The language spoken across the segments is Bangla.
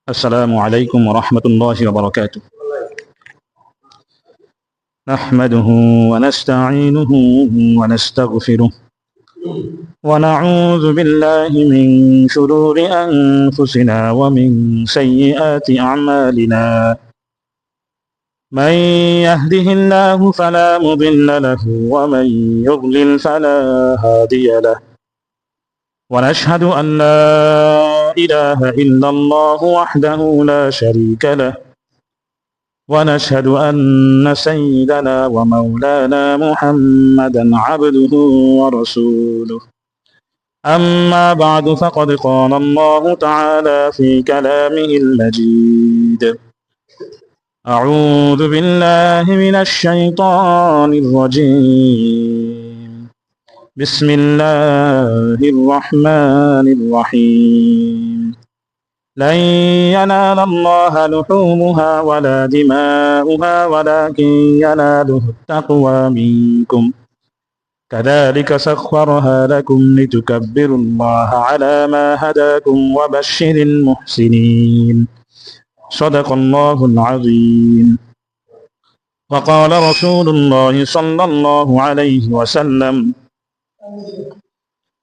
السلام عليكم ورحمة الله وبركاته. نحمده ونستعينه ونستغفره ونعوذ بالله من شرور أنفسنا ومن سيئات أعمالنا. من يهده الله فلا مضل له ومن يضلل فلا هادي له. ونشهد أن لا إله إلا الله وحده لا شريك له. ونشهد أن سيدنا ومولانا محمدا عبده ورسوله. أما بعد فقد قال الله تعالى في كلامه المجيد: أعوذ بالله من الشيطان الرجيم. بسم الله الرحمن الرحيم. لن ينال الله لحومها ولا دماؤها ولكن يناله التقوى منكم. كذلك سخرها لكم لتكبروا الله على ما هداكم وبشر المحسنين. صدق الله العظيم. وقال رسول الله صلى الله عليه وسلم: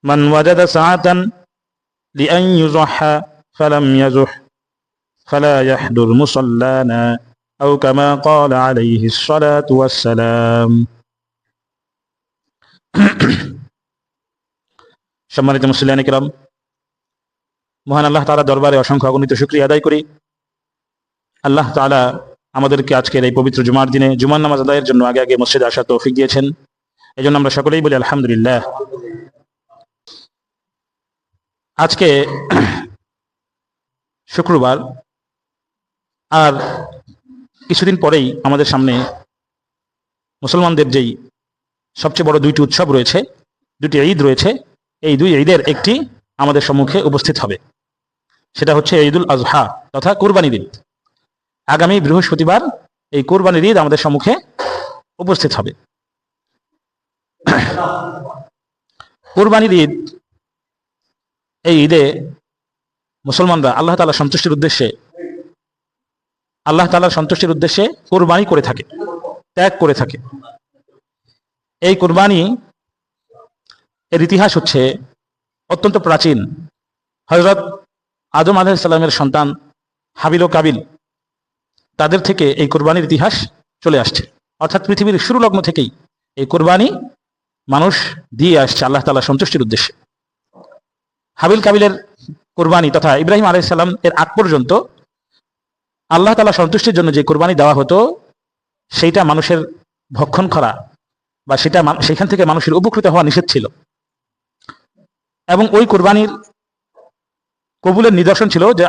من وجد سعة لأن يزح فلم يزح فلا يحضر مصلانا، أو كما قال عليه الصلاة والسلام. সম্মানিত মুসলিয়ান কিরাম, মহান আল্লাহ তাআলার দরবারে অসংখ্য অগণিত শুকরিয়া আদায় করি। আল্লাহ তাআলা আমাদেরকে আজকের এই পবিত্র জুমার দিনে জুমার নামাজ আদায়ের জন্য আগে আগে মসজিদে আসার তৌফিক দিয়েছেন। এই জন্য আমরা সকলেই বলি আলহামদুলিল্লাহ। আজকে শুক্রবার, আর কিছুদিন পরেই আমাদের সামনে মুসলমানদের যেই সবচেয়ে বড় দুইটি উৎসব রয়েছে, দুটি ঈদ রয়েছে, এই দুই ঈদের একটি আমাদের সম্মুখে উপস্থিত হবে। সেটা হচ্ছে ঈদুল আজহা তথা কুরবানির ঈদ। আগামী বৃহস্পতিবার এই কুরবানির ঈদ আমাদের সম্মুখে উপস্থিত হবে। কুরবানির ঈদ, এই ঈদে মুসলমানরা আল্লাহ তাআলার সন্তুষ্টির উদ্দেশ্যে কুরবানি করে থাকে, ত্যাগ করে থাকে। এই কুরবানি এর ইতিহাস হচ্ছে অত্যন্ত প্রাচীন। হযরত আদম আলাইহিস সালামের সন্তান হাবিল ও কাবিল, তাদের থেকে এই কুরবানির ইতিহাস চলে আসছে। অর্থাৎ পৃথিবীর শুরু লগ্ন থেকেই এই কুরবানি মানুষ দিয়ে আসছে আল্লাহ তাআলার সন্তুষ্টির উদ্দেশ্যে। হাবিল কাবিলের কুরবানি তথা ইব্রাহিম আলাইহিস সালাম এর আগ পর্যন্ত আল্লাহ তাআলার সন্তুষ্টির জন্য যে কুরবানি দেওয়া হতো, সেইটা মানুষের ভক্ষণ করা বা সেখান থেকে মানুষের উপকৃত হওয়া নিষেধ ছিল। এবং ওই কুরবানির কবুলের নিদর্শন ছিল যে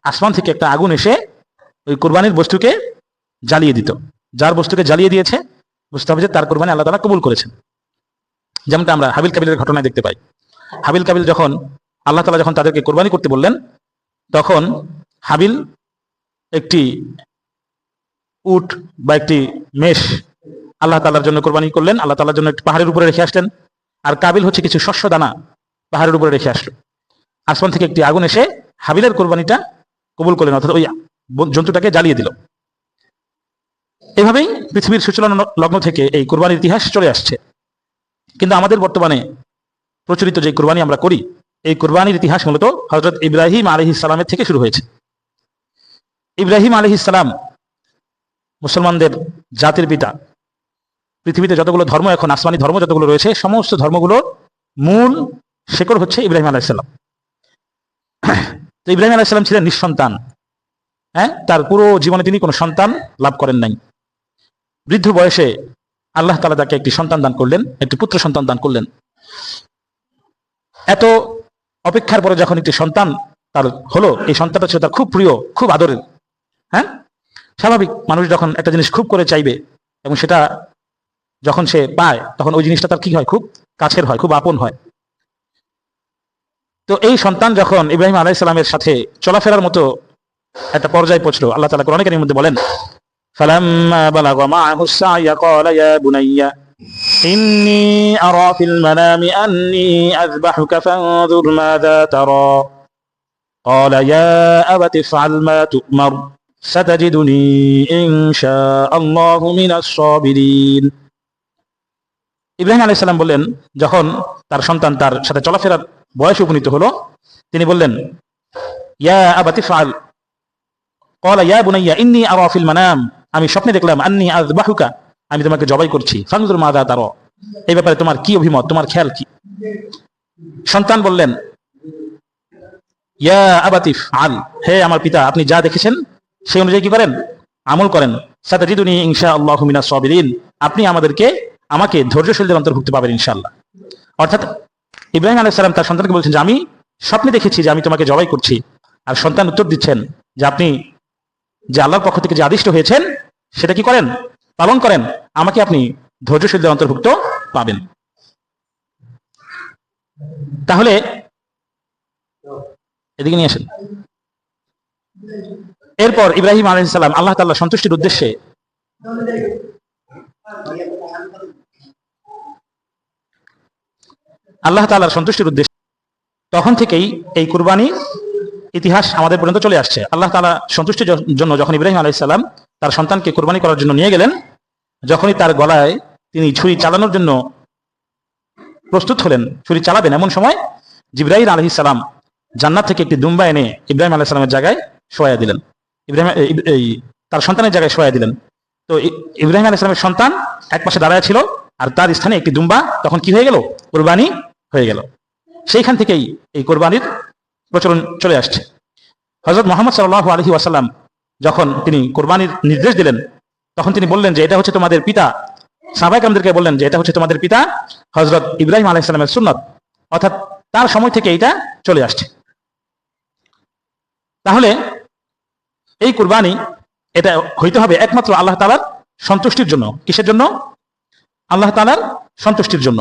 আসমান থেকে একটা আগুন এসে ওই কুরবানির বস্তুকে জ্বালিয়ে দিত। যার বস্তুকে জ্বালিয়ে দিয়েছে বুঝতে হবে যে তার কুরবানি আল্লাহ তাআলা কবুল করেছেন। যেমনটা আমরা হাবিল কাবিলের ঘটনায় দেখতে পাই। হাবিল কাবিল যখন আল্লাহ তাআলা যখন তাদেরকে কুরবানি করতে বললেন, তখন হাবিল একটি উট বা একটি মেষ আল্লাহ তাআলার জন্য কুরবানি করলেন, আল্লাহ তাআলার জন্য একটি পাহাড়ের উপরে রেখে আসলেন। আর কাবিল হচ্ছে কিছু শস্য দানা পাহাড়ের উপরে রেখে আসলো। আসমান থেকে একটি আগুন এসে হাবিলের কুরবানিটা কবুল করলেন, অর্থাৎ ওই জন্তুটাকে জ্বালিয়ে দিল। এভাবেই পৃথিবীর সূচনা লগ্ন থেকে এই কুরবানির ইতিহাস চলে আসছে। কিন্তু আমাদের বর্তমানে প্রচলিত যে কুরবানি আমরা করি, এই কুরবানির ইতিহাস মূলত হযরত ইব্রাহিম আলাইহিস সালামের থেকে শুরু হয়েছে। ইব্রাহিম আলাইহিস সালাম মুসলমানদের জাতির পিতা। পৃথিবীতে যতগুলো ধর্ম, এখন আসমানি ধর্ম যতগুলো রয়েছে, সমস্ত ধর্মগুলোর মূল শেকড় হচ্ছে ইব্রাহিম আলাইহিস সালাম। তো ইব্রাহিম আলাইহিস সালাম ছিলেন নিঃসন্তান। তার পুরো জীবনে তিনি কোনো সন্তান লাভ করেন নাই। বৃদ্ধ বয়সে আল্লাহ তাআলা তাকে একটি সন্তান দান করলেন, একটি পুত্র সন্তান দান করলেন। এত অপেক্ষার পরে যখন একটি সন্তান তার হলো, এই সন্তানটা ছিল তার খুব প্রিয়, খুব আদরের। স্বাভাবিক, মানুষ যখন একটা জিনিস খুব করে চাইবে এবং সেটা যখন সে পায়, তখন ওই জিনিসটা তার কি হয়, খুব কাছের হয়, খুব আপন হয়। তো এই সন্তান যখন ইব্রাহিম আলাইহিস সালামের সাথে চলাফেরার মতো একটা পর্যায়ে পৌঁছলো, আল্লাহ তাআলা কোরআন কারীমের মধ্যে বলেন: ফালাম্মা বালাগা মাআহুস সা'য়া ক্বালা ইয়া বুনাইয়া ইন্নী আরা ফিল মানামি আন্নী আযবাহুকা ফানজুর মাযা তারা قال يا أبت افعل ما تؤمر ستجدني إن شاء الله من الصابرين। ইব্রাহিম আলাইহিস সালাম বললেন, যখন তার সন্তান তার সাথে চলাফেরার বয়সে উপনীত হলো, তিনি বললেন, ইয়া আবাতি ফাআল, ক্বালা ইয়া বুনাইয়া ইন্নী আরা ফিল মানাম, আমি স্বপ্নে দেখলাম, আন্নী আযবাহুকা, আমি তোমাকে জবাই করছি, ফানজুর মাযা তারা, এই ব্যাপারে তোমার কি অভিমত, তোমার খেয়াল কি? সন্তান বললেন, ইয়া আবাতি ফাআল, হে আমার পিতা, আপনি যা দেখেছেন সেই অনুযায়ী কি করেন, আমল করেন। সাতাজিদুনি ইনশাআল্লাহু মিনাস সাবিরিন, আপনি আমাকে ধৈর্যশীলদের অন্তর্ভুক্ত পাবেন ইনশাআল্লাহ। অর্থাৎ ইব্রাহিম আলাইহিস সালাম তার সন্তানকে বলছেন যে আমি স্বপ্নে দেখেছি যে আমি তোমাকে জবাই করছি, আর সন্তান উত্তর দিচ্ছেন যে আপনি যে আল্লাহর পক্ষ থেকে যে আদিষ্ট হয়েছেন সেটা কি করেন, পালন করেন, আমাকে আপনি ধৈর্যশীলদের অন্তর্ভুক্ত পাবেন। তাহলে এদিকে নিয়ে আসেন। এরপর ইব্রাহিম আলাইহিস সালাম আল্লাহ তাআলার সন্তুষ্টির উদ্দেশ্যে তখন থেকেই এই কুরবানি ইতিহাস আমাদের পর্যন্ত চলে আসছে। আল্লাহ তাআলা সন্তুষ্টির জন্য যখন ইব্রাহিম আলাইহিস সালাম তার সন্তানকে কুরবানি করার জন্য নিয়ে গেলেন, যখনই তার গলায় তিনি ছুরি চালানোর জন্য প্রস্তুত হলেন, ছুরি চালাবেন, এমন সময় জিবরাইল আলাইহিস সালাম জান্নাত থেকে একটি দুম্বা এনে ইব্রাহিম আলাইহিস সালামের জায়গায় শোয়া দিলেন, তার সন্তানের জায়গায় শোয়া দিলেন। তো ইব্রাহিম আলাইহিস সালামের সন্তান এক পাশে দাঁড়ায় ছিল, আর তার স্থানে একটি দুম্বা তখন কি হয়ে গেল, কুরবানি হয়ে গেল। সেইখান থেকেই এই কুরবানির প্রচলন চলে আসছে। হযরত মুহাম্মদ সাল্লাল্লাহু আলাইহি ওয়াসাল্লাম যখন তিনি কুরবানির নির্দেশ দিলেন, তখন তিনি বললেন যে এটা হচ্ছে তোমাদের পিতা, সাহাবায়ে কেরামদেরকে বললেন যে এটা হচ্ছে তোমাদের পিতা হযরত ইব্রাহিম আলাইহিস সালামের সুন্নাত, অর্থাৎ তার সময় থেকে এটা চলে আসছে। তাহলে এই কুরবানি এটা হইতে হবে একমাত্র আল্লাহ তাআলার সন্তুষ্টির জন্য। কিসের জন্য? আল্লাহ তাআলার সন্তুষ্টির জন্য।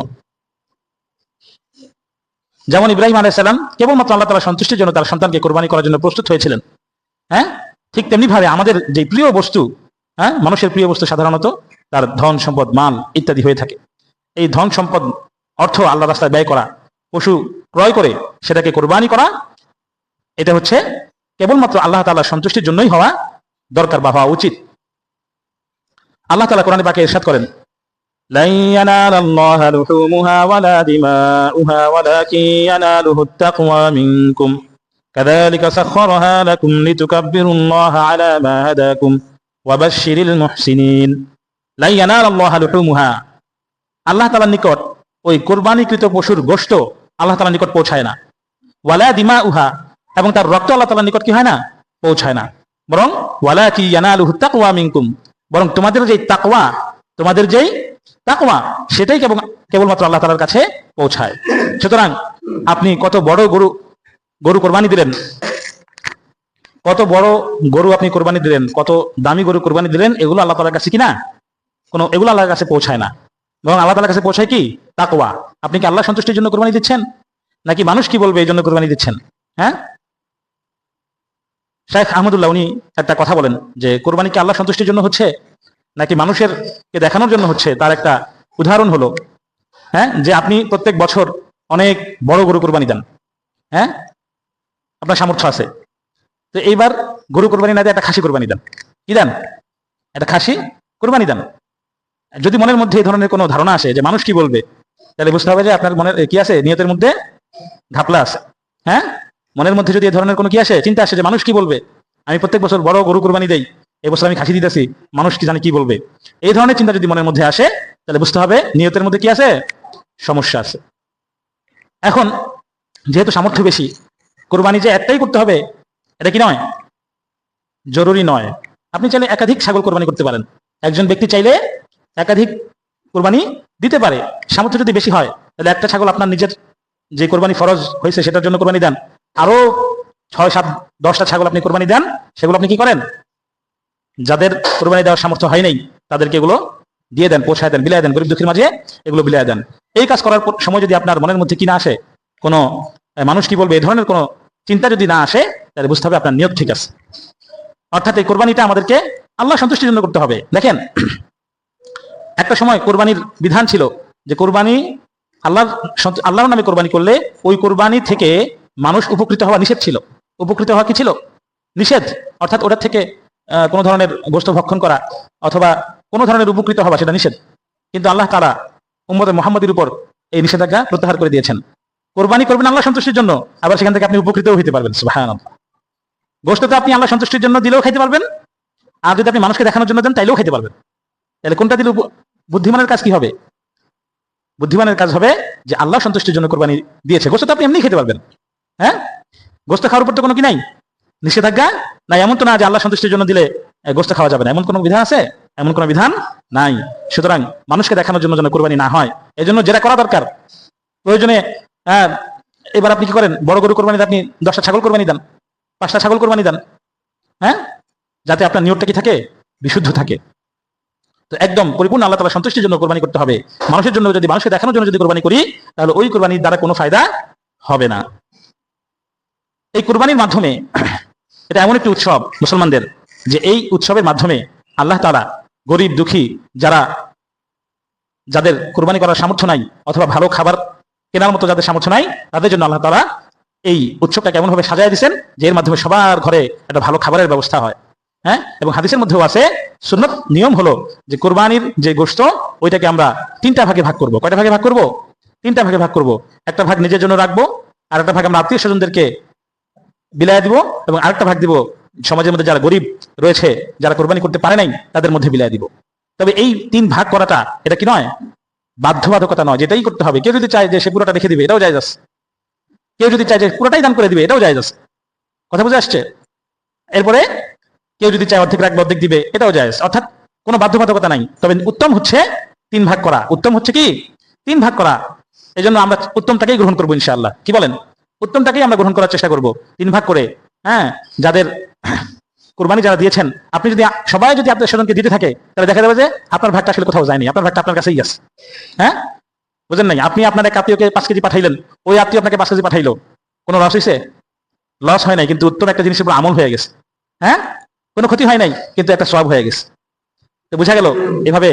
যেমন ইব্রাহিম আলাইহিস সালাম কেবলমাত্র আল্লাহ তাআলার সন্তুষ্টির জন্য তার সন্তানকে কুরবানি করার জন্য প্রস্তুত হয়েছিলেন। হ্যাঁ, ঠিক তেমনি ভাবে আমাদের যে প্রিয় বস্তু, মানুষের প্রিয় বস্তু সাধারণত তার ধন সম্পদ, মাল ইত্যাদি হয়ে থাকে। এই ধন সম্পদ, অর্থ আল্লাহর রাস্তায় ব্যয় করা, পশু ক্রয় করে সেটাকে কুরবানি করা, এটা হচ্ছে কেবলমাত্র আল্লাহ তাআলার সন্তুষ্টির জন্যই হওয়া দরকার বা হওয়া উচিত। আল্লাহ তাআলা কোরআনে পাকে ইরশাদ করেন, لن ينال الله لحومها ولا دماؤها ولكن يناله التقوى منكم كذلك سخرها لكم لتكبروا الله على ما هداكم وبشر المحسنين لن ينال الله لحومها, আল্লাহ তাআলার নিকট ওই কুরবানিকৃত পশুর গোশত আল্লাহ তাআলার নিকট পৌঁছায় না, ওয়ালা দিমাউহা, এবং তার রক্ত আল্লাহ তাআলার নিকট কি হয় না, পৌঁছায় না, বরং ওয়ালাকি ইয়ানালুহু তাকওয়া মিনকুম, বরং তোমাদের যেই তাকওয়া সেটাই কেবলমাত্র আল্লাহ তাআলার কাছে পৌঁছায়। সুতরাং আপনি কত বড় গরু কোরবানি দিলেন, কত বড় গরু আপনি কোরবানি দিলেন, কত দামি গরু কোরবানি দিলেন, এগুলো আল্লাহ তাআলার কাছে কিনা এগুলো আল্লাহর কাছে পৌঁছায় না, বরং আল্লাহ তাআলার কাছে পৌঁছায় কি, তাকওয়া। আপনি কি আল্লাহ সন্তুষ্টির জন্য কোরবানি দিচ্ছেন, নাকি মানুষ কি বলবে এই জন্য কোরবানি দিচ্ছেন? হ্যাঁ, শাইখ আহমদুল্লাহ উনি একটা কথা বলেন যে কোরবানি কি আল্লাহ সন্তুষ্টির জন্য হচ্ছে নাকি মানুষের কে দেখানোর জন্য হচ্ছে। তার একটা উদাহরণ হলো, যে আপনি প্রত্যেক বছর অনেক বড় গরু কোরবানি দেন, আপনার সামর্থ্য আছে, তো এইবার গরু কোরবানি না দিয়ে একটা খাসি কোরবানি দেন। কি দেন? একটা খাসি কোরবানি দেন। যদি মনের মধ্যে এই ধরনের কোনো ধারণা আসে যে মানুষ কি বলবে, তাহলে বুঝতে হবে যে আপনার মনের কি আছে, নিয়তের মধ্যে ঘাপলা আছে। মনের মধ্যে যদি এই ধরনের কোনো কি আসে, চিন্তা আসে যে মানুষ কি বলবে, আমি প্রত্যেক বছর বড় গরু কোরবানি দেই, এবছর আমি খাসি দিতেছি, মানুষ কি জানে কি বলবে, এই ধরনের চিন্তা যদি মনের মধ্যে আসে, তাহলে বুঝতে হবে নিয়তের মধ্যে কি আছে, সমস্যা আছে। এখন যেহেতু সামর্থ্য বেশি, কোরবানি যে একটাই করতে হবে এটা কি নয়, জরুরি নয়। আপনি চাইলে একাধিক ছাগল কোরবানি করতে পারেন, একজন ব্যক্তি চাইলে একাধিক কোরবানি দিতে পারে। সামর্থ্য যদি বেশি হয়, তাহলে একটা ছাগল আপনার নিজের যে কোরবানি ফরজ হয়েছে সেটার জন্য কোরবানি দেন, আরো 6, 7, 10টা ছাগল আপনি কোরবানি দেন। সেগুলো আপনি কি করেন, যাদের কোরবানি দেওয়ার সামর্থ্য হয় নাই তাদেরকে এগুলো দিয়ে দেন, পৌঁছায় দেন, বিলিয়ে দেন, গরিব দুঃখীর মাঝে এগুলো বিলিয়ে দেন। এই কাজ করার সময় যদি আপনার মনের মধ্যে কি না আসে, কোনো মানুষ কি বলবে এই ধরনের কোনো চিন্তা যদি না আসে, তাহলে বুঝতে হবে আপনার নিয়ত ঠিক আছে। অর্থাৎ এই কোরবানিটা আমাদেরকে আল্লাহ সন্তুষ্টির জন্য করতে হবে। দেখেন, একটা সময় কোরবানির বিধান ছিল যে কোরবানি আল্লাহর নামে কোরবানি করলে ওই কোরবানি থেকে মানুষ উপকৃত হওয়া নিষেধ ছিল। উপকৃত হওয়া কি ছিল? নিষেধ। অর্থাৎ ওটার থেকে কোনো ধরনের গোশত ভক্ষণ করা অথবা কোনো ধরনের উপকৃত হওয়া সেটা নিষেধ। কিন্তু আল্লাহ তাআলা উম্মতে মুহাম্মাদের উপর এই নিষেধাজ্ঞা প্রত্যাহার করে দিয়েছেন। কোরবানি করবেন আল্লাহ সন্তুষ্টির জন্য, আবার সেখান থেকে আপনি উপকৃতও হতে পারবেন। সুবহানাল্লাহ। গোশত তো আপনি আল্লাহ সন্তুষ্টির জন্য দিলেও খাইতে পারবেন, আর যদি আপনি মানুষকে দেখানোর জন্য দেন তাইলেও খাইতে পারবেন। তাহলে কোনটা দিলে বুদ্ধিমানের কাজ কি হবে? বুদ্ধিমানের কাজ হবে যে আল্লাহ সন্তুষ্টির জন্য কোরবানি দিয়েছে, গোশত আপনি এমনি খেতে পারবেন। হ্যাঁ, গোশত খাওয়ার উপর তো কোনো কি নাই, নিষেধাজ্ঞা নাই। এমন তো না যে আল্লাহ সন্তুষ্টির জন্য দিলে গোশত খাওয়া যাবে না, এমন কোনো বিধান আছে? এমন কোনো বিধান নাই। সুতরাং মানুষকে দেখানোর জন্য যেন কোরবানি না হয়, এজন্য যেটা করা দরকার প্রয়োজনে এবার আপনি কি করেন, বড় গরু কোরবানি আপনি 10টা ছাগল কোরবানি দেন, 5টা ছাগল কোরবানি দেন, হ্যাঁ, যাতে আপনার নিয়তটা কি থাকে, বিশুদ্ধ থাকে। তো একদম পরিপূর্ণ আল্লাহ তাআলা সন্তুষ্টির জন্য কোরবানি করতে হবে। মানুষের জন্য যদি, মানুষকে দেখানোর জন্য যদি কোরবানি করি, তাহলে ওই কোরবানির দ্বারা কোনো ফায়দা হবে না। এই কোরবানির মাধ্যমে, এটা এমন একটি উৎসব মুসলমানদের, যে এই উৎসবের মাধ্যমে আল্লাহ তাআলা গরিব দুঃখী যাদের কোরবানি করার সামর্থ্য নাই অথবা ভালো খাবার কেনার মতো যাদের সামর্থ্য নাই, তাদের জন্য আল্লাহ তাআলা এই উৎসবটাকে এমন ভাবে সাজায় দিয়েছেন যে এর মাধ্যমে সবার ঘরে একটা ভালো খাবারের ব্যবস্থা হয়। হ্যাঁ, এবং হাদিসের মধ্যেও আছে, সুন্নত নিয়ম হলো যে কোরবানির যে গোশত ওইটাকে আমরা 3টা ভাগে ভাগ করব। কয়টা ভাগে ভাগ করব? 3টা ভাগে ভাগ করব। একটা ভাগ নিজের জন্য রাখবো, আর একটা ভাগ আমরা আত্মীয় স্বজনদেরকে বিলায় দিব, এবং আরেকটা ভাগ দিব সমাজের মধ্যে যারা গরিব রয়েছে, যারা কোরবানি করতে পারে নাই, তাদের মধ্যে বিলায় দিব। তবে এই 3 ভাগ করাটা এটা কি নয়, বাধ্যবাধকতা নয়, যেটাই করতে হবে। কেউ যদি চায় যে সে পুরোটা রেখে দিবে, এটাও জায়েজ আছে। কেউ যদি চায় যে পুরোটাই দান করে দিবে, এটাও জায়েজ আছে। কথা বুঝে আসছে? এরপরে কেউ যদি চায় অর্ধেক রাখবে, অর্ধেক দিবে, এটাও জায়েজ। অর্থাৎ কোনো বাধ্যবাধকতা নাই। তবে উত্তম হচ্ছে 3 ভাগ করা। উত্তম হচ্ছে কি 3 ভাগ করা। এই জন্য আমরা উত্তমটাকেই গ্রহণ করবো ইনশাআল্লাহ। কি বলেন? উত্তমটাকেই আমরা গ্রহণ করার চেষ্টা করব, 3 ভাগ করে। হ্যাঁ, যাদের কোরবানি যারা দিয়েছেন, আপনি যদি সবাই যদি আপনার স্বজনকে দিতে থাকে, তাহলে দেখা যাবে যে আপনার ভাগটা আসলে কোথাও যায়নি, আপনার ভাগটা আপনার কাছেই আছে। হ্যাঁ, বুঝেন নাই? আপনি আপনার এক আত্মীয়কে 5 কেজি পাঠাইলেন, ওই আত্মীয় আপনাকে 5 কেজি পাঠাইলো, কোনো লস হয়েছে? লস হয় নাই, কিন্তু উত্তম একটা জিনিসের উপর আমল হয়ে গেছে। হ্যাঁ, কোনো ক্ষতি হয় নাই, কিন্তু একটা সওয়াব হয়ে গেছে। তো বোঝা গেল এভাবে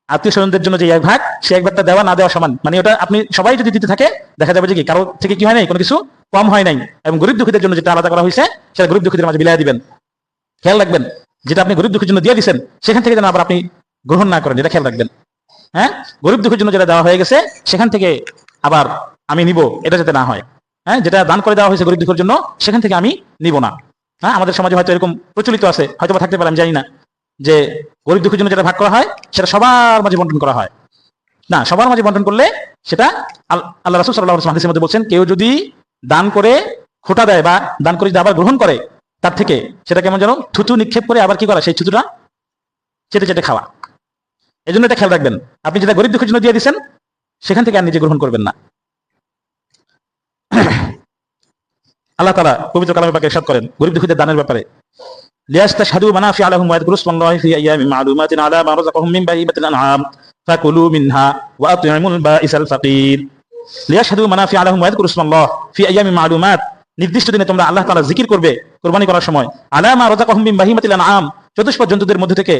আত্মীয় স্বজনদের জন্য যে 1 ভাগ, সে 1 ভাগটা দেওয়া না দেওয়া সমান। মানে ওটা আপনি সবাই যদি দিতে থাকে, দেখা যাবে যে কি কারো থেকে কি হয় নাই, কোনো কিছু কম হয় নাই। এবং গরিব দুঃখীদের জন্য যেটা আলাদা করা হয়েছে, সেটা গরিব দুঃখীদের মাঝে বিলায় দিবেন। খেয়াল রাখবেন, যেটা আপনি গরিব দুঃখীর জন্য দিয়ে দিচ্ছেন, সেখান থেকে যেন আবার আপনি গ্রহণ না করেন, এটা খেয়াল রাখবেন। হ্যাঁ, গরিব দুঃখীর জন্য যেটা দেওয়া হয়ে গেছে, সেখান থেকে আবার আমি নিব, এটা যাতে না হয়। হ্যাঁ, যেটা দান করে দেওয়া হয়েছে গরিব দুঃখীর জন্য, সেখান থেকে আমি নিব না। হ্যাঁ, আমাদের সমাজে হয়তো এরকম প্রচলিত আছে, হয়তো বা থাকতে পারে, আমি জানি না, যে গরিব দুঃখীর জন্য যেটা ভাগ করা হয়, সেটা সবার মাঝে বন্টন করা হয় না। সবার মাঝে বন্টন করলে সেটা আল্লাহ রাসূল সাল্লাল্লাহু আলাইহি ওয়াসাল্লাম হাদিসের মধ্যে বলছেন, কেউ যদি দান করে খোটা দেয় বা দান করে যদি আবার গ্রহণ করে, তার থেকে সেটা কেমন যেন থুতু নিক্ষেপ করে আবার কি করা, সেই থুতুটা চেটে চেটে খাওয়া। এই জন্য এটা খেয়াল রাখবেন, আপনি যেটা গরিব দুঃখীর জন্য দিয়ে দিচ্ছেন, সেখান থেকে আর নিজে গ্রহণ করবেন না। আল্লাহ তাআলা পবিত্র কালামে পাকে ইরশাদ করেন গরিব দুঃখীদের দানের ব্যাপারে, লিয়াস্তাশহাদু মানাফিআ লাহুম ওয়া ইয়াযকুরু ইসমাল্লাহি ফি আইয়ামিন মা'লুমাতিন আলা মা রাযাকাহুম মিন বাহিমাতিল আনআম ফাকুলু মিনহা ওয়া আত'ইমুল বাঈসাল ফাকির। লিয়াশহাদু মানাফিআ লাহুম ওয়া ইয়াযকুরু ইসমাল্লাহ ফি আইয়ামিন মা'লুমাত, নির্দিষ্ট দিনে তোমরা আল্লাহ তাআলা জিকির করবে কুরবানি করার সময়, আলা মা রাযাকাহুম মিন বাহিমাতিল আনআম, চতুষ্পদ জন্তুদের মধ্যে থেকে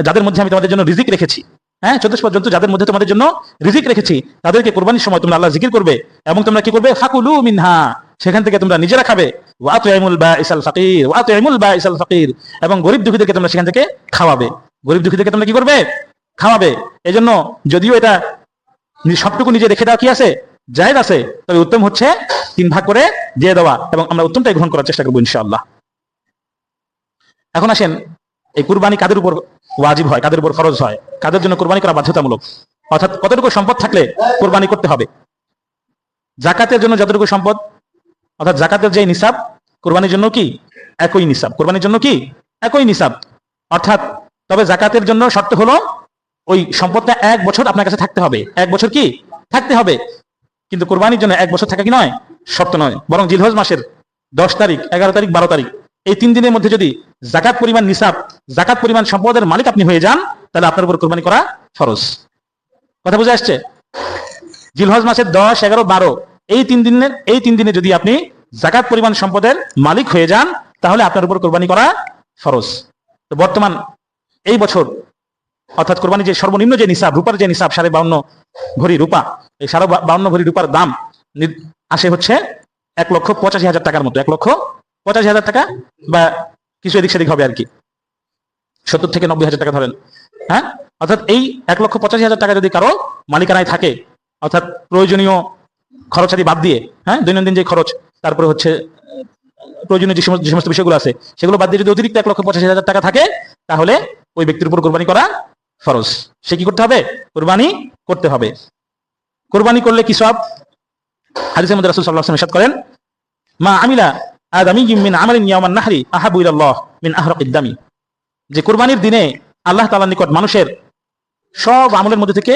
যাদের মধ্যে আমি তোমাদের জন্য রিজিক রেখেছি। হ্যাঁ, চতুষ্পদ জন্তু যাদের মধ্যে তোমাদের জন্য রিজিক রেখেছি, তাদেরকে কুরবানির সময় তোমরা আল্লাহ জিকির করবে, এবং তোমরা কি করবে, ফাকুলু মিনহা, সেখান থেকে তোমরা নিজেরা খাবে, ওয়া আত'ইমুল বাঈসাল ফাকির, ওয়া আত'ইমুল বাঈসাল ফাকির, এবং গরিব দুঃখীদেরকে তোমরা সেখান থেকে খাওয়াবে। গরিব দুঃখীদেরকে তোমরা কি করবে, খাওয়াবে। এজন্য যদিও এটা সবটুকু নিজে রেখে দেওয়া কি আছে, জায়েজ আছে, তবে উত্তম হচ্ছে 3 ভাগ করে দিয়ে দেওয়া, এবং আমরা উত্তমটাই গ্রহণ করার চেষ্টা করবো ইনশাআল্লাহ। এখন আসেন, এই কুরবানি কাদের উপর ওয়াজিব হয়, কাদের উপর ফরজ হয়, কাদের জন্য কুরবানি করা বাধ্যতামূলক, অর্থাৎ কতটুকু সম্পদ থাকলে কুরবানি করতে হবে। যাকাতের জন্য যতটুকু সম্পদ, অর্থাৎ যাকাতের যে নিসাব, কুরবানির জন্য কি একই নিসাব, কুরবানির জন্য কি একই নিসাব। অর্থাৎ তবে যাকাতের জন্য শর্ত হলো ওই সম্পদটা 1 বছর আপনার কাছে থাকতে হবে, 1 বছর কি থাকতে হবে। কিন্তু কুরবানির জন্য 1 বছর থাকা কি নয়, শর্ত নয়, বরং জিলহজ মাসের 10 তারিখ, 11 তারিখ, 12 তারিখ, এই 3 দিনের মধ্যে যদি যাকাত পরিমাণ নিসাব, যাকাত পরিমাণ সম্পদের মালিক আপনি হয়ে যান, তাহলে আপনার উপর কুরবানি করা ফরজ। কথা বুঝে আসছে? জিলহজ মাসের 10, 11, 12 এই 3 দিনে যদি আপনি যাকাত পরিমাণ সম্পদের মালিক হয়ে যান, তাহলে আপনার উপর কুরবানি করা ফরজ। তো বর্তমান এই বছর অর্থাৎ কুরবানি যে সর্বনিম্ন যে নিসাব, রূপার যে নিসাব 52.5 ভরি রূপা, এই 52.5 ভরি রূপার দাম আসে হচ্ছে 1,85,000 টাকার মতো, 1,85,000 85,000 টাকা বা কিছু এদিক সেদিক হবে আর কি, 70 থেকে 90,000 টাকা ধরেন। হ্যাঁ, অর্থাৎ এই 1,85,000 টাকা যদি কারো মালিকানায় থাকে, অর্থাৎ প্রয়োজনীয় খরচাদি বাদ দিয়ে, হ্যাঁ, দৈনন্দিন যে খরচ, তারপরে হচ্ছে প্রয়োজনীয় যে সমস্ত বিষয়গুলো আছে সেগুলো বাদ দিয়ে যদি অতিরিক্ত 1,85,000 টাকা থাকে, তাহলে ওই ব্যক্তির উপর কোরবানি করা ফরজ। সে কি করতে হবে? কোরবানি করতে হবে। কোরবানি করলে কি সব? হাদিসের মধ্যে রাসূল সাল্লাল্লাহু আলাইহি ওয়াসাল্লাম ইরশাদ করেন, মা আমিলা আদামিয়্যুম মিন আমালিন ইয়াওমান নাহরি আহাবু ইলাল্লাহ মিন আহরাকিদ দামি। যে কোরবানির দিনে আল্লাহ তাআলার নিকট মানুষের সব আমলের মধ্যে থেকে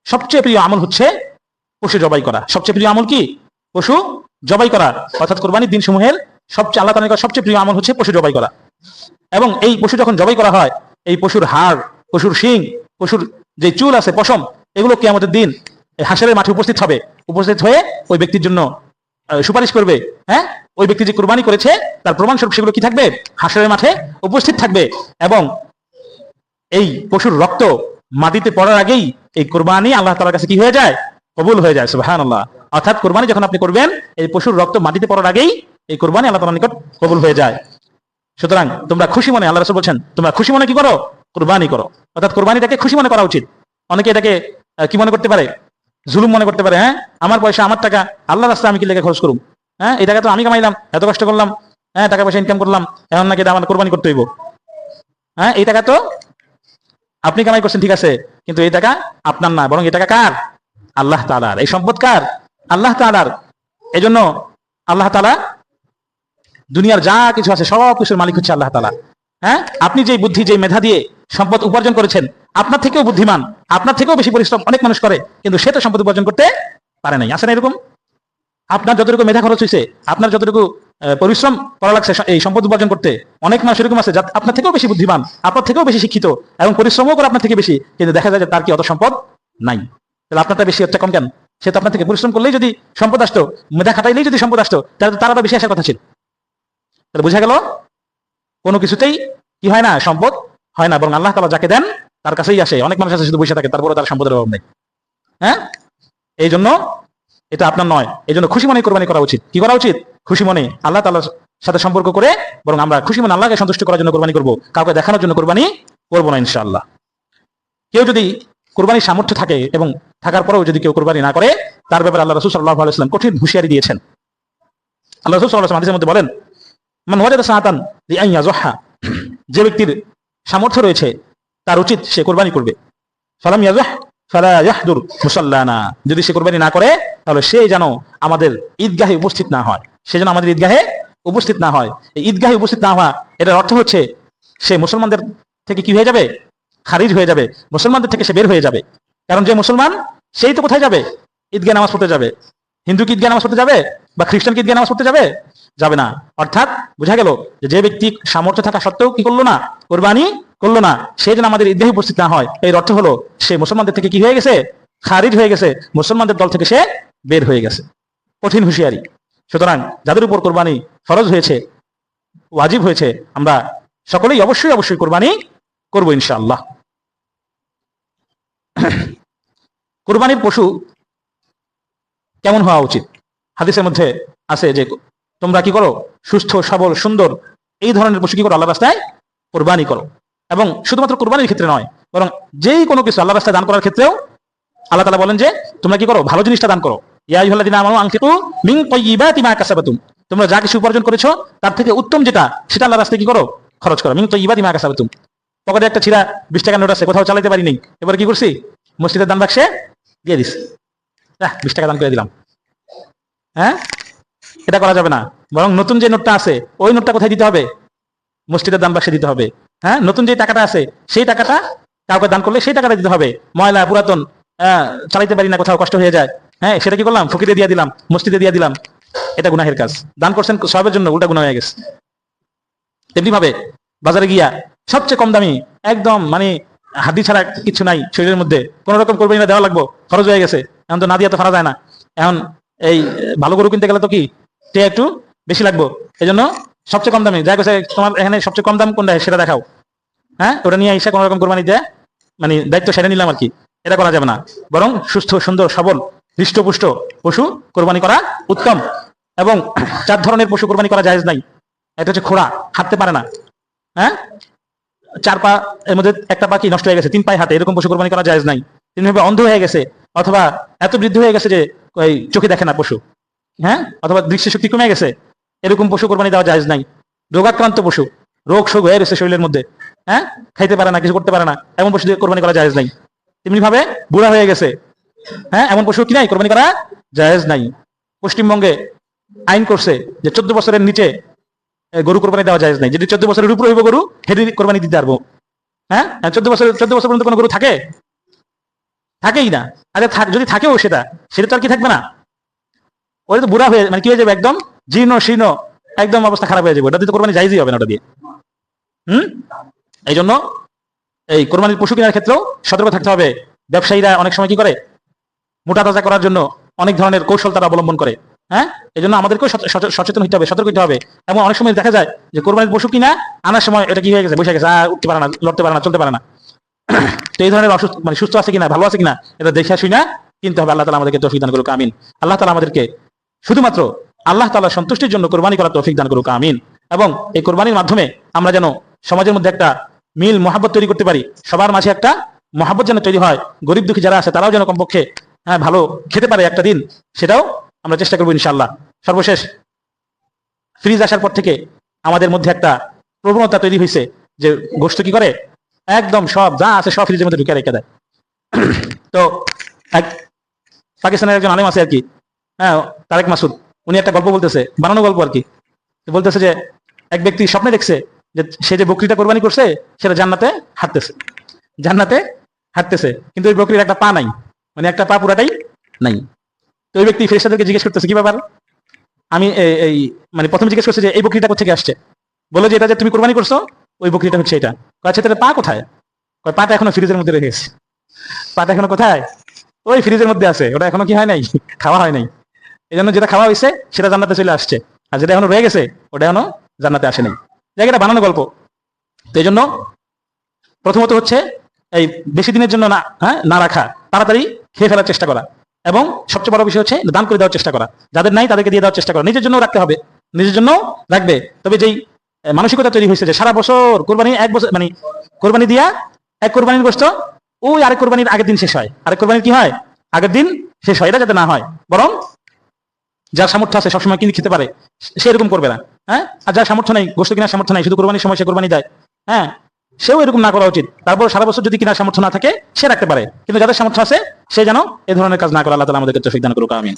সবচেয়ে প্রিয় আমল হচ্ছে পশু জবাই করা। সবচেয়ে প্রিয় আমল কি? পশু জবাই করা। অর্থাৎ কোরবানির দিন সমূহের সবচেয়ে আল্লাহ তাআলার নিকট সবচেয়ে প্রিয় আমল হচ্ছে পশু জবাই করা। এবং এই পশু যখন জবাই করা হয়, এই পশুর হাড়, পশুর শিং, পশুর যে চুল আছে, পশম, এগুলো কিয়ামতের দিন হাসরের মাঠে উপস্থিত হবে। উপস্থিত হয়ে ওই ব্যক্তির জন্য সুপারিশ করবে। হ্যাঁ, ওই ব্যক্তি যে কুরবানি করেছে তার প্রমাণস্বরূপ সেগুলো কি থাকবে? হাসরের মাঠে উপস্থিত থাকবে। এবং এই পশুর রক্ত মাটিতে পড়ার আগেই এই কুরবানি আল্লাহ তাআলার কাছে কি হয়ে যায়? কবুল হয়ে যায়। সুবহানাল্লাহ। অর্থাৎ কুরবানি যখন আপনি করবেন, এই পশুর রক্ত মাটিতে পড়ার আগেই এই কুরবানি আল্লাহ তাআলার নিকট কবুল হয়ে যায়। সুতরাং তোমরা খুশি মনে, আল্লাহ রাসূল বলছেন, তোমরা খুশি মনে কি করো? কুরবানি করো। অর্থাৎ কুরবানিটাকে খুশি মনে করা উচিত। অনেকে এটাকে কি মনে করতে পারে? জুলুম মনে করতে পারে। হ্যাঁ, আমার পয়সা, আমার টাকা, আল্লাহর রাস্তায় আমি কি লেগে খরচ করুম? হ্যাঁ, এই টাকা তো আমি কামাইলাম, এত কষ্ট করলাম, হ্যাঁ, টাকা পয়সা ইনকাম করলাম, এখন নাকি এটা আমার কোরবানি করতে হইব? হ্যাঁ, এই টাকা তো আপনি কামাই করছেন, ঠিক আছে, কিন্তু এই টাকা আপনার না, বরং এই টাকা কার? আল্লাহ তাআলার। এই সম্পদ কার? আল্লাহ তাআলার। এজন্য আল্লাহ তাআলা দুনিয়ার যা কিছু আছে সব কিছুর মালিক হচ্ছে আল্লাহ তাআলা। হ্যাঁ, আপনি যে বুদ্ধি, যে মেধা দিয়ে সম্পদ উপার্জন করেছেন, আপনার থেকেও বুদ্ধিমান, আপনার থেকেও বেশি পরিশ্রম অনেক মানুষ করে, কিন্তু সে তো সম্পদ উপার্জন করতে পারে নাই। আছে না এরকম? আপনার যতটুকু মেধা খরচ হয়েছে, আপনার যতটুকু পরিশ্রম করা লাগছে এই সম্পদ উপার্জন করতে, অনেক মানুষ এরকম আছে আপনার থেকেও বেশি বুদ্ধিমান, আপনার থেকেও বেশি শিক্ষিত এবং পরিশ্রমও করে আপনার থেকে বেশি, কিন্তু দেখা যায় যে তার কি অত সম্পদ নাই। তাহলে আপনারটা বেশি হচ্ছে কম কেন? সে তো আপনার থেকে পরিশ্রম করলেই যদি সম্পদ আসতো, মেধা খাটাইলেই যদি সম্পদ আসতো, তাহলে তার আরো বেশি আসার কথা ছিল। তাহলে বোঝা গেল কোনো কিছুতেই কি হয় না? সম্পদ হয় না, বরং আল্লাহ তাআলা যাকে দেন তার কাছেই আসে। অনেক মানুষ আছে শুধু বসে থাকে, তারপরে তার সম্পদের অভাব নেই। হ্যাঁ, এই জন্য এটা আপনার নয়। এই জন্য খুশি মনে কোরবানি করা উচিত। কি করা উচিত? খুশি মনে, আল্লাহ তাআলার সাথে সম্পর্ক করে, বরং আমরা খুশি মনে আল্লাহকে সন্তুষ্ট করার জন্য কোরবানি করব, কাউকে দেখানোর জন্য কোরবানি করব না ইনশাআল্লাহ। কেউ যদি কোরবানির সামর্থ্য থাকে এবং থাকার পরেও যদি কেউ কোরবানি না করে, তার ব্যাপারে আল্লাহ রাসূল সাল্লাল্লাহু আলাইহি ওয়াসাল্লাম কঠিন হুঁশিয়ারি দিয়েছেন। আল্লাহ রাসূল সাল্লাল্লাহু আলাইহি ওয়াসাল্লাম হাদিসের মধ্যে বলেন, মান ওয়াজাদা সাআতান লিআন ইয়াযহা, যে ব্যক্তির সামর্থ্য রয়েছে তার উচিত সে কোরবানি করবে। ফালাম ইয়াযহ ফালা ইয়াহদুর মুসাল্লানা, যদি সে কোরবানি না করে তাহলে সে যেন আমাদের ঈদগাহে উপস্থিত না হয়। সে যেন আমাদের ঈদগাহে উপস্থিত না হয়। এই ঈদগাহে উপস্থিত না হওয়া, এটার অর্থ হচ্ছে সে মুসলমানদের থেকে কি হয়ে যাবে? খারিজ হয়ে যাবে, মুসলমানদের থেকে সে বের হয়ে যাবে। কারণ যে মুসলমান, সেই তো কোথায় যাবে? ঈদগাহে নামাজ পড়তে যাবে। হিন্দু কি ঈদগাহে নামাজ পড়তে যাবে? বা খ্রিস্টান কি ঈদগাহে নামাজ পড়তে যাবে? যাবে না। অর্থাৎ বোঝা গেল যে ব্যক্তি সামর্থ্য থাকা সত্ত্বেও কি করলো না? কোরবানি করলো না, সে যেন আমাদের ঈদগাহে উপস্থিত না হয়। এর অর্থ হলো সে মুসলমানদের থেকে কি হয়ে গেছে? খারিজ হয়ে গেছে, মুসলমানদের দল থেকে সে বের হয়ে গেছে। কঠিন হুঁশিয়ারি। সুতরাং যাদের উপর কোরবানি ফরজ হয়েছে, ওয়াজিব হয়েছে, আমরা সকলেই অবশ্যই অবশ্যই কোরবানি করবো ইনশাআল্লাহ। কোরবানির পশু কেমন হওয়া উচিত? হাদিসের মধ্যে আছে যে তোমরা কি করো? সুস্থ, সবল, সুন্দর এই ধরনের পশু কি করো? আল্লাহর রাস্তায় কোরবানি করো। এবং শুধুমাত্র কোরবানির ক্ষেত্রে নয়, বরং যেই কোনো কিছু আল্লাহর রাস্তায় দান করার ক্ষেত্রেও আল্লাহ তাআলা বলেন যে তোমরা কি করো? ভালো জিনিসটা দান করো। ইয়া আইয়ুহাল্লাযীনা আমানু আনফিকু মিন তাইয়্যিবাতি মা কাসাবাতুম, তোমরা যা কিছু উপার্জন করেছো তার থেকে উত্তম যেটা, সেটা আল্লাহর রাস্তায় কি করো? খরচ করো। মিন তাইয়্যিবাতি মা কাসাবাতুম। পকেটে একটা ছিঁড়া 20 টাকার নোট আছে, কোথাও চালাতে পারি নাই, এবার কি করছি? মসজিদের দান বাক্সে দিয়ে দিছি, 20 টাকা দান করে দিলাম। হ্যাঁ, এটা করা যাবে না। বরং নতুন যে নোটটা আছে ওই নোটটা কোথায় দিতে হবে? মসজিদের দান বাক্সে দিতে হবে। হ্যাঁ, নতুন যে টাকাটা আছে সেই টাকাটা কাউকে দান করলে সেই টাকাটা দিতে হবে। ময়লা, পুরাতন, চালাইতে পারি না, কোথাও কষ্ট হয়ে যায়, হ্যাঁ, সেটা কি করলাম? ফকিরে দিয়ে দিলাম, মসজিদে দিয়ে দিলাম, এটা গুনাহের কাজ। দান করছেন সবের জন্য, উল্টা গুনাহ হয়ে গেছে। তেমনি ভাবে বাজারে গিয়া সবচেয়ে কম দামি, একদম মানে হাড্ডি ছাড়া কিছু নাই শরীরের মধ্যে, কোন রকম কোরবানি না দেওয়া লাগবো, খরচ হয়ে গেছে, এখন তো না দিয়ে তো ফারা যায় না। এখন এই ভালো গরু কিনতে গেলে তো কি একটু বেশি লাগবো, এই জন্য সবচেয়ে কম দামি যা গেছে, তোমার এখানে সবচেয়ে কম দাম কোনটা সেটা দেখাও, হ্যাঁ, ওটা নিয়ে এসে কোন রকম কোরবানি দেয়, মানে দায়িত্ব সেরে নিলাম আর কি। এটা করা যাবে না। বরং সুস্থ, সুন্দর, সবল, হৃষ্টপুষ্ট পশু কোরবানি করা উত্তম। এবং 4 ধরনের পশু কোরবানি করা জায়েজ নাই। এটা হচ্ছে খোড়া, হাঁটতে পারে না, হ্যাঁ, 4 পা এর মধ্যে একটা পা কি নষ্ট হয়ে গেছে, 3 পায়ে হাঁটে, এরকম পশু কোরবানি করা জায়েজ নাই। তিনিভাবে অন্ধ হয়ে গেছে, অথবা এত বৃদ্ধ হয়ে গেছে যে ওই চোখে দেখে না পশু, হ্যাঁ, অথবা দৃষ্টিশক্তি কমে গেছে, এরকম পশু কোরবানি দেওয়া জায়েজ নাই। রোগাক্রান্ত পশু, রোগ শোক হয়ে গেছে শরীরের মধ্যে, হ্যাঁ, খাইতে পারে না, কিছু করতে পারে না, এমন পশু দিয়ে কোরবানি করা জায়েজ নাই। তেমনি ভাবে বুড়া হয়ে গেছে, হ্যাঁ, এমন পশু কি নাই, কোরবানি করা জায়েজ নাই। পশ্চিমবঙ্গে আইন করছে যে 14 বছরের নিচে গরু কোরবানি দেওয়া জায়েজ নাই। যদি 14 বছরের উপরে হইব গরু, হেঁটে কোরবানি দিতে পারবো, হ্যাঁ। 14 বছর পর্যন্ত কোনো গরু থাকে? থাকেই না। আরে যদি থাকেও সেটা তো আর কি থাকবে না, ওটা তো বুড়া হয়ে মানে কি হয়ে যাবে, একদম জীর্ণ শীর্ণ, একদম অবস্থা খারাপ হয়ে যাবে, ওটা দিয়ে তো কোরবানি জায়েজই হবে না ওটা দিয়ে। এই জন্য এই কোরবানির পশু কেনার ক্ষেত্রেও সতর্ক থাকতে হবে। ব্যবসায়ীরা অনেক সময় কি করে, মোটা তাজা করার জন্য অনেক ধরনের কৌশল তারা অবলম্বন করে, হ্যাঁ। এই জন্য আমাদেরকেও সচেতন হতে হবে, সতর্ক হতে হবে। এবং অনেক সময় দেখা যায় যে কোরবানির পশু কিনা আনার সময় এটা কি হয়ে গেছে, বসে গেছে, উঠতে পারে না, লড়তে পারে না, চলতে পারে না। তো এই ধরনের অসুস্থ মানে সুস্থ আছে কিনা, ভালো আছে কিনা, এটা দেখে আসি না, কিনতে হবে। আল্লাহ তাআলা আমাদেরকে তৌফিক দান করুক, আমিন। আল্লাহ তাআলা আমাদেরকে শুধুমাত্র আল্লাহ তাআলার সন্তুষ্টির জন্য কোরবানি করার তৌফিক দান করুক, আমিন। এবং এই কোরবানির মাধ্যমে আমরা যেন সমাজের মধ্যে একটা মিল মহাব্বত তৈরি করতে পারি, সবার মাঝে একটা মহাব্বত যেন তৈরি হয়, গরিব দুঃখী যারা আছে তারাও যেন কমপক্ষে ভালো খেতে পারে একটা দিন, সেটাও আমরা চেষ্টা করবো ইনশাআল্লাহ। সর্বশেষ, ফ্রিজ আসার পর থেকে আমাদের মধ্যে একটা প্রবণতা তৈরি হয়েছে যে গোশত কি করে, একদম সব যা আছে সব ফ্রিজের মধ্যে ঢুকে রেখে দেয়। তো এক পাকিস্তানের একজন আলেম আছে আর কি, হ্যাঁ, তারেক মাসুদ, উনি একটা গল্প বলতেছে, বানানো গল্প আর কি। বলতেছে যে এক ব্যক্তি স্বপ্নে দেখছে যে সে যে বকরিটা কোরবানি করছে সেটা জান্নাতে হাঁটতেছে, কিন্তু ওই বকরির একটা পা নাই, মানে একটা পা পুরাটাই নাই। তো ওই ব্যক্তি ফেরেশতাদেরকে জিজ্ঞেস করতেছে কি ব্যাপার, আমি এই মানে প্রথমে জিজ্ঞেস করছে যে এই বকরিটা কোথা থেকে আসছে, বলে যে এটা যে তুমি কোরবানি করছো ওই বকরিটা হচ্ছে এটা। আচ্ছা তাহলে পা কোথায়? পাটা এখনো ফ্রিজের মধ্যে রেখে গেছে। পাটা এখনো কোথায়? ওই ফ্রিজের মধ্যে আছে, ওটা এখনো কি হয় নাই, খাওয়া হয় নাই। এই জন্য যেটা খাওয়া হয়েছে সেটা জান্নাতে চলে আসছে, আর যেটা এখনো রয়ে গেছে ওটা এখনো জান্নাতে আসে নাই। জায়গাটা বানানো গল্প। তো এই জন্য প্রথমত হচ্ছে এই বেশি দিনের জন্য না রাখা, তাড়াতাড়ি খেয়ে ফেলার চেষ্টা করা, এবং সবচেয়ে বড় বিষয় হচ্ছে দান করে দেওয়ার চেষ্টা করা, যাদের নাই তাদেরকে দিয়ে দেওয়ার চেষ্টা করা। নিজের জন্য রাখতে হবে, নিজের জন্য রাখবে, তবে যেই মানসিকতা তৈরি হয়েছে যে সারা বছর কোরবানি, এক বছর মানে কোরবানি দিয়া এক কোরবানির গোশত ওই আরেক কোরবানির আগের দিন শেষ হয়, আরেক কোরবানির কি হয়, আগের দিন শেষ হয়, এটা যাতে না হয়, বরং যার সামর্থ্য আছে সবসময় কিনে খেতে পারে সে এরকম করবে না, হ্যাঁ। আর যার সামর্থ্য নেই, গোশত কেনার সামর্থ্য নাই, শুধু কোরবানির সময় সে কোরবানি দেয়, হ্যাঁ, সেও এরকম না করা উচিত। তারপর সারা বছর যদি কেনার সামর্থ্য না থাকে সে রাখতে পারে, কিন্তু যাদের সামর্থ্য আছে সে যেন এ ধরনের কাজ না করে। আল্লাহ তাআলা আমাদেরকে তৌফিক দান করুক, আমিন।